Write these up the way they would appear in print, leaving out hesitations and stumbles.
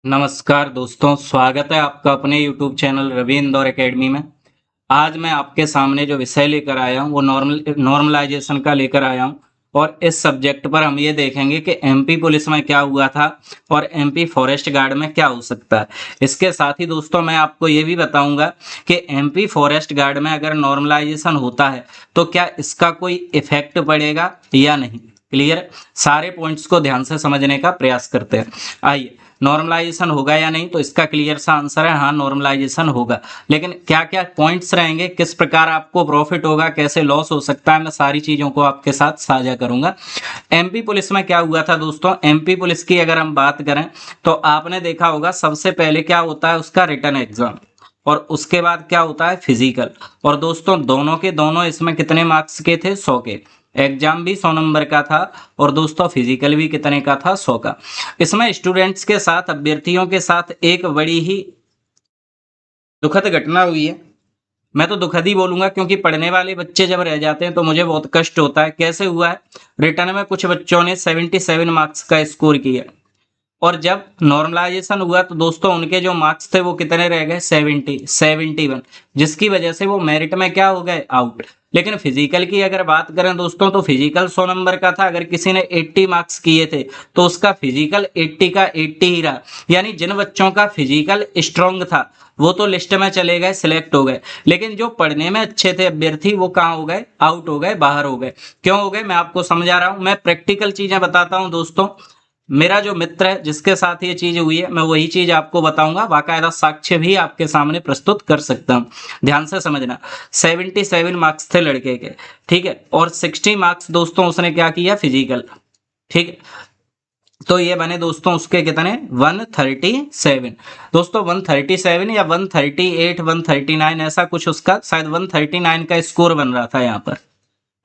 नमस्कार दोस्तों, स्वागत है आपका अपने YouTube channel Ravi Indore academy में। आज मैं आपके सामने जो विषय लेकर आया हूँ वो नॉर्मलाइजेशन का लेकर आया हूँ और इस सब्जेक्ट पर हम ये देखेंगे कि एमपी पुलिस में क्या हुआ था और एमपी फॉरेस्ट गार्ड में क्या हो सकता है। इसके साथ ही दोस्तों मैं आपको ये भी बताऊंगा कि एमपी फॉरेस्ट गार्ड में अगर नॉर्मलाइजेशन होता है तो क्या इसका कोई इफेक्ट पड़ेगा या नहीं। क्लियर, सारे पॉइंट्स को ध्यान से समझने का प्रयास करते हैं। आइए, नॉर्मलाइजेशन होगा या नहीं, तो इसका क्लियर सा आंसर है हाँ, नॉर्मलाइजेशन होगा। लेकिन क्या क्या पॉइंट्स रहेंगे, किस प्रकार आपको प्रॉफिट होगा, कैसे लॉस हो सकता है, मैं सारी चीजों को आपके साथ साझा करूंगा। एमपी पुलिस में क्या हुआ था दोस्तों, एमपी पुलिस की अगर हम बात करें तो आपने देखा होगा सबसे पहले क्या होता है उसका रिटन एग्जाम, और उसके बाद क्या होता है फिजिकल। और दोस्तों दोनों के दोनों इसमें कितने मार्क्स के थे, 100 के। एग्जाम भी 100 नंबर का था और दोस्तों फिजिकल भी कितने का था, 100 का। इसमें स्टूडेंट्स के साथ, अभ्यर्थियों के साथ एक बड़ी ही दुखद घटना हुई है। मैं तो दुखद ही बोलूंगा क्योंकि पढ़ने वाले बच्चे जब रह जाते हैं तो मुझे बहुत कष्ट होता है। कैसे हुआ है, रिटर्न में कुछ बच्चों ने 77 मार्क्स का स्कोर किया और जब नॉर्मलाइजेशन हुआ तो दोस्तों उनके जो मार्क्स थे वो कितने रह गए, 71, जिसकी वजह से वो मेरिट में क्या हो गए, आउट। लेकिन फिजिकल की अगर बात करें दोस्तों तो फिजिकल 100 नंबर का था। अगर किसी ने 80 मार्क्स किए थे तो उसका फिजिकल 80 का 80 ही रहा। यानी जिन बच्चों का फिजिकल स्ट्रांग था वो तो लिस्ट में चले गए, सिलेक्ट हो गए, लेकिन जो पढ़ने में अच्छे थे अभ्यर्थी वो कहाँ हो गए, आउट हो गए, बाहर हो गए। क्यों हो गए, मैं आपको समझा रहा हूं, मैं प्रैक्टिकल चीजें बताता हूं दोस्तों। मेरा जो मित्र है जिसके साथ ये चीज हुई है मैं वही चीज आपको बताऊंगा, बाकायदा साक्ष्य भी आपके सामने प्रस्तुत कर सकता हूं। ध्यान से समझना, 77 मार्क्स थे लड़के के, ठीक है, और 60 मार्क्स दोस्तों उसने क्या किया, फिजिकल। ठीक है, तो ये बने दोस्तों उसके कितने, 137। दोस्तों 137 या 138, 139 ऐसा कुछ, उसका शायद 139 का स्कोर बन रहा था यहाँ पर।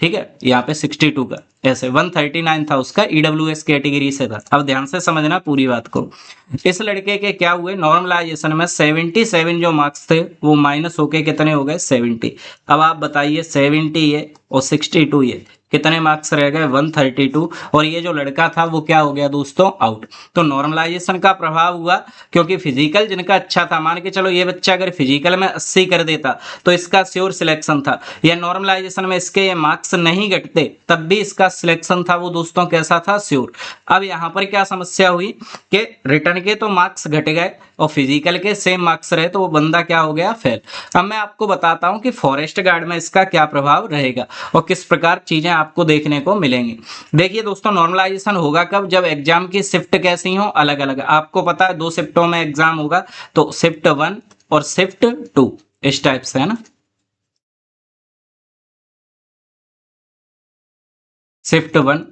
ठीक है, यहाँ पे 62 का, ऐसे 139 था उसका, ईडब्ल्यूएस कैटेगरी से था। अब ध्यान से समझना पूरी बात को। इस लड़के के क्या हुए, नॉर्मलाइजेशन में 77 जो मार्क्स थे वो माइनस होके कितने हो गए, 70। अब आप बताइए 70 ये और 62 ये कितने मार्क्स रह गए, 132। और ये जो लड़का था वो क्या हो गया दोस्तों, आउट। तो नॉर्मलाइजेशन का प्रभाव हुआ क्योंकि फिजिकल जिनका अच्छा था, मान के चलो ये बच्चा अगर फिजिकल में 80 कर देता तो इसका श्योर सिलेक्शन था। या नॉर्मलाइजेशन में इसके ये मार्क्स नहीं घटते तब भी इसका सिलेक्शन था वो दोस्तों कैसा था, श्योर। अब यहाँ पर क्या समस्या हुई कि रिटर्न के तो मार्क्स घट गए और फिजिकल के सेम मार्क्स रहे तो वो बंदा क्या हो गया, फेल। अब मैं आपको बताता हूं कि फॉरेस्ट गार्ड में इसका क्या प्रभाव रहेगा और किस प्रकार चीजें आपको देखने को मिलेंगी। देखिए दोस्तों, नॉर्मलाइजेशन होगा कब, जब एग्जाम की शिफ्ट कैसी हो, अलग अलग। आपको पता है 2 शिफ्टों में एग्जाम होगा, तो शिफ्ट 1 और शिफ्ट 2 इस टाइप से, है ना। शिफ्ट 1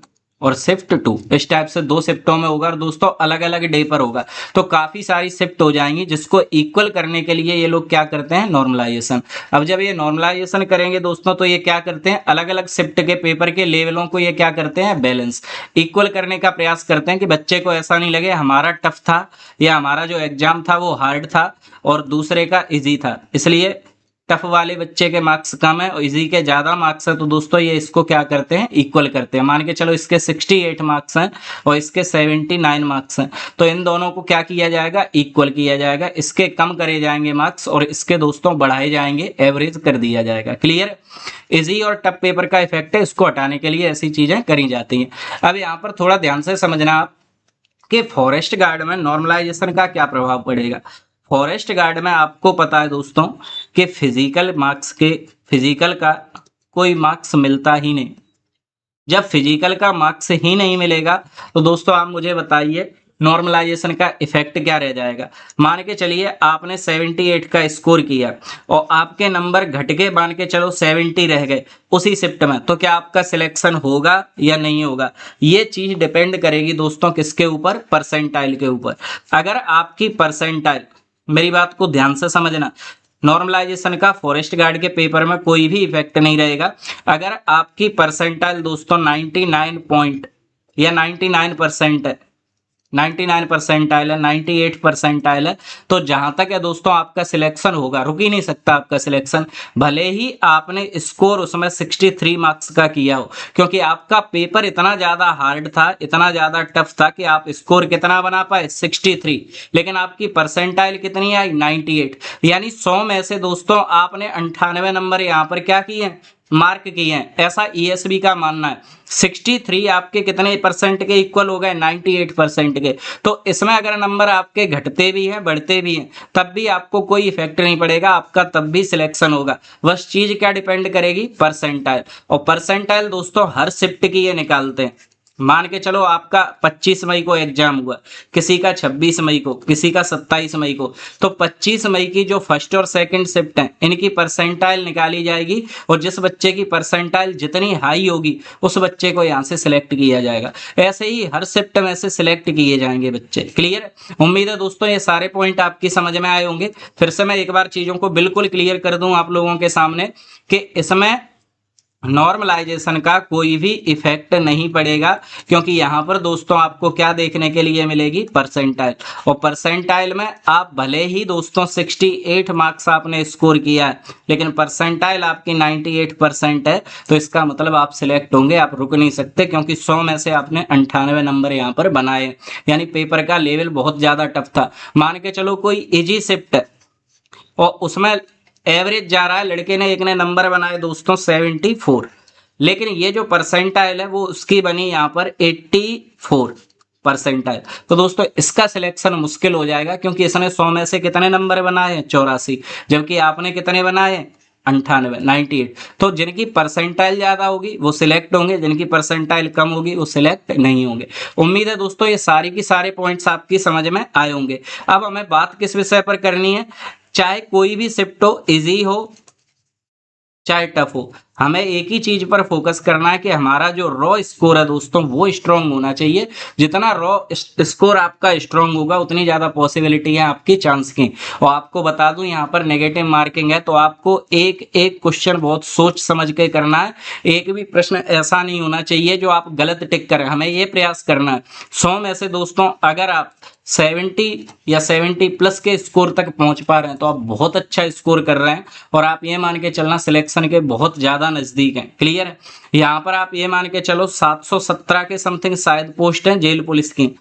और शिफ्ट 2 इस टाइप से 2 शिफ्टों में होगा और दोस्तों अलग अलग डे पर होगा। तो काफी सारी शिफ्ट हो जाएंगी जिसको इक्वल करने के लिए ये लोग क्या करते हैं, नॉर्मलाइजेशन। अब जब ये नॉर्मलाइजेशन करेंगे दोस्तों तो ये क्या करते हैं, अलग अलग शिफ्ट के पेपर के लेवलों को ये क्या करते हैं, बैलेंस, इक्वल करने का प्रयास करते हैं कि बच्चे को ऐसा नहीं लगे हमारा टफ था या हमारा जो एग्जाम था वो हार्ड था और दूसरे का इजी था, इसलिए टफ वाले बच्चे के मार्क्स कम है और इजी के ज्यादा मार्क्स है। तो दोस्तों ये इसको क्या करते हैं, इक्वल करते हैं। मान के चलो इसके 68 मार्क्स हैं और इसके 79 मार्क्स हैं, तो इन दोनों को क्या किया जाएगा, इक्वल किया जाएगा। इसके कम करे जाएंगे मार्क्स और इसके दोस्तों बढ़ाए जाएंगे, एवरेज कर दिया जाएगा। क्लियर, इजी और टफ पेपर का इफेक्ट है, इसको हटाने के लिए ऐसी चीजें करी जाती हैं। अब यहाँ पर थोड़ा ध्यान से समझना आप कि फॉरेस्ट गार्ड में नॉर्मलाइजेशन का क्या प्रभाव पड़ेगा। फॉरेस्ट गार्ड में आपको पता है दोस्तों कि फिजिकल मार्क्स के, फिजिकल का कोई मार्क्स मिलता ही नहीं। जब फिजिकल का मार्क्स ही नहीं मिलेगा तो दोस्तों आप मुझे बताइए नॉर्मलाइजेशन का इफेक्ट क्या रह जाएगा। मान के चलिए आपने 78 का स्कोर किया और आपके नंबर घट के मान के चलो 70 रह गए उसी शिफ्ट में, तो क्या आपका सिलेक्शन होगा या नहीं होगा। ये चीज डिपेंड करेगी दोस्तों किसके ऊपर, परसेंटाइल के ऊपर। अगर आपकी परसेंटाइल, मेरी बात को ध्यान से समझना, नॉर्मलाइजेशन का फॉरेस्ट गार्ड के पेपर में कोई भी इफेक्ट नहीं रहेगा। अगर आपकी परसेंटाइल दोस्तों 99 पॉइंट या 99% है, 99 परसेंटाइल है, 98 परसेंटाइल है, तो जहां तक है दोस्तों आपका सिलेक्शन होगा, रुक ही नहीं सकता आपका सिलेक्शन, भले ही आपने स्कोर उसमें 63 मार्क्स का किया हो, क्योंकि आपका पेपर इतना ज्यादा हार्ड था, इतना ज्यादा टफ था कि आप स्कोर कितना बना पाए 63, लेकिन आपकी परसेंटाइल कितनी आई 98, यानी 100 में से दोस्तों आपने 98 नंबर यहाँ पर क्या किए हैं, मार्क किए हैं, ऐसा ईएसबी का मानना है। 63 आपके कितने परसेंट के इक्वल हो गए 98 परसेंट के, तो इसमें अगर नंबर आपके घटते भी हैं बढ़ते भी हैं तब भी आपको कोई इफेक्ट नहीं पड़ेगा, आपका तब भी सिलेक्शन होगा। बस चीज क्या डिपेंड करेगी, परसेंटाइल, और परसेंटाइल दोस्तों हर शिफ्ट की ये निकालते हैं। मान के चलो आपका 25 मई को एग्जाम हुआ, किसी का 26 मई को, किसी का 27 मई को, तो 25 मई की जो फर्स्ट और सेकंड शिफ्ट है इनकी परसेंटाइल निकाली जाएगी, और जिस बच्चे की परसेंटाइल जितनी हाई होगी उस बच्चे को यहाँ से सिलेक्ट किया जाएगा। ऐसे ही हर शिफ्ट में से सिलेक्ट किए जाएंगे बच्चे। क्लियर? उम्मीद है दोस्तों ये सारे पॉइंट आपकी समझ में आए होंगे। फिर से मैं एक बार चीजों को बिल्कुल क्लियर कर दूं आप लोगों के सामने कि इसमें नॉर्मलाइजेशन का कोई भी इफेक्ट नहीं पड़ेगा, क्योंकि यहां पर दोस्तों आपको क्या देखने के लिए मिलेगी, परसेंटाइल, और परसेंटाइल में आप भले ही दोस्तों 68 मार्क्स आपने स्कोर किया है, लेकिन परसेंटाइल आपकी 98% है, तो इसका मतलब आप सिलेक्ट होंगे, आप रुक नहीं सकते, क्योंकि 100 में से आपने 98 नंबर यहाँ पर बनाए, यानी पेपर का लेवल बहुत ज्यादा टफ था। मान के चलो कोई इजी शिफ्ट है और उसमें एवरेज जा रहा है, लड़के ने एक ने नंबर बनाए दोस्तों 74, लेकिन ये जो परसेंटाइल है वो उसकी बनी यहाँ पर 84 परसेंटाइल, तो दोस्तों इसका सिलेक्शन मुश्किल हो जाएगा, क्योंकि इसने 100 में से कितने नंबर बनाए हैं 84, जबकि आपने कितने बनाए हैं 98। तो जिनकी परसेंटाइल ज्यादा होगी वो सिलेक्ट होंगे, जिनकी परसेंटाइल कम होगी वो सिलेक्ट नहीं होंगे। उम्मीद है दोस्तों ये सारी की सारे पॉइंट्स आपकी समझ में आए होंगे। अब हमें बात किस विषय पर करनी है, चाहे कोई भी शिफ्ट हो, इजी हो चाहे टफ हो, हमें एक ही चीज पर फोकस करना है कि हमारा जो रॉ स्कोर है दोस्तों वो स्ट्रांग होना चाहिए। जितना रॉ स्कोर आपका स्ट्रांग होगा उतनी ज्यादा पॉसिबिलिटी है आपकी चांस की। और आपको बता दूं यहाँ पर नेगेटिव मार्किंग है, तो आपको एक एक क्वेश्चन बहुत सोच समझ के करना है। एक भी प्रश्न ऐसा नहीं होना चाहिए जो आप गलत टिक करें, हमें ये प्रयास करना है 100 में से दोस्तों अगर आप 70 या 70 प्लस के स्कोर तक पहुंच पा रहे हैं तो आप बहुत अच्छा स्कोर कर रहे हैं, और आप ये मान के चलना सिलेक्शन के बहुत ज्यादा नजदीक हैं। क्लियर है? यहाँ पर आप ये मान के चलो 717 के समथिंग शायद पोस्ट हैं जेल पुलिस की,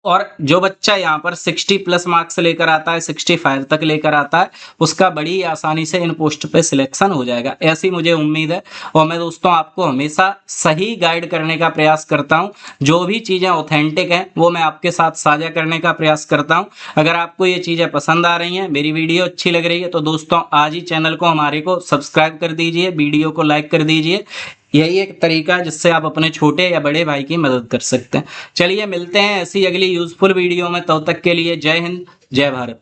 और जो बच्चा यहाँ पर 60 प्लस मार्क्स लेकर आता है, 65 तक लेकर आता है, उसका बड़ी आसानी से इन पोस्ट पे सिलेक्शन हो जाएगा, ऐसी मुझे उम्मीद है। और मैं दोस्तों आपको हमेशा सही गाइड करने का प्रयास करता हूँ, जो भी चीज़ें ऑथेंटिक हैं वो मैं आपके साथ साझा करने का प्रयास करता हूँ। अगर आपको ये चीज़ें पसंद आ रही हैं, मेरी वीडियो अच्छी लग रही है, तो दोस्तों आज ही चैनल को हमारे को सब्सक्राइब कर दीजिए, वीडियो को लाइक कर दीजिए। यही एक तरीका है जिससे आप अपने छोटे या बड़े भाई की मदद कर सकते हैं। चलिए मिलते हैं ऐसी अगली यूजफुल वीडियो में, तब तक के लिए जय हिंद, जय भारत।